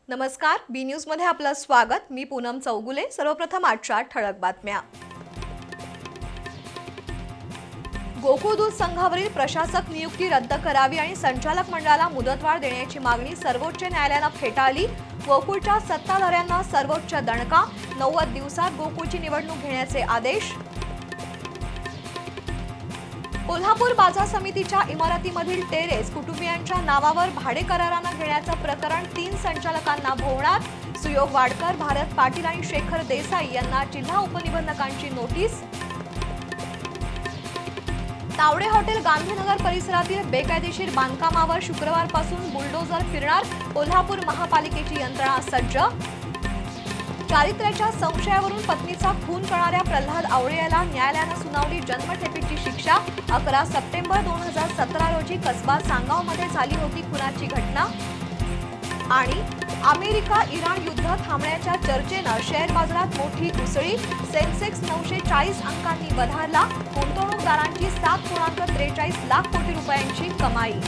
नमस्कार, बी न्यूज मध्ये आपलं स्वागत। मी पूनम चौगुले। सर्वप्रथम आजच्या ठळक बातम्या। गोकुळ दूध संघावरील प्रशासक नियुक्ती रद्द करावी आणि संचालक मंडळाला मुदतवाढ देण्याची मागणी सर्वोच्च न्यायालयाने फेटाळली। गोकुळच्या सत्ताधाऱ्यांना सर्वोच्च दणका, 90 दिवसात गोकुळची निवडणूक घेण्याचे आदेश। कोल्हापूर बाजार समितीच्या इमारतीमधील टेरेस कुटुंबियांच्या नावावर भाडे कराराने घेण्याचं प्रकरण 3 संचालकांना भोवणार। सुयोग वाडकर, भारत पाटील आणि शेखर देसाई यांना जिल्हा उपनिबंधकांची नोटीस। तावडे हॉटेल गांधीनगर परिसरातील बेकायदेशीर बांधकामावर शुक्रवारपासून बुलडोजर फिरणार। कोल्हापूर महापालिकेची यंत्रणा सज्ज। चारित्र्याच्या संशयावरून पत्नीचा खून करणाऱ्या प्रल्हाद आवळे याला न्यायालयाने सुनावली जन्मठेपेची शिक्षा। 11 सप्टेंबर 2017 रोजी कसबा सांगावमध्ये झाली होती खुनाची घटना। आणि अमेरिका इराण युद्ध थांबण्याच्या चर्चेने शेअर बाजारात मोठी उसळी। सेन्सेक्स 940 अंकांनी वधारला। गुंतवणूकदारांची 7.43 लाख कोटी रुपयांची कमाई।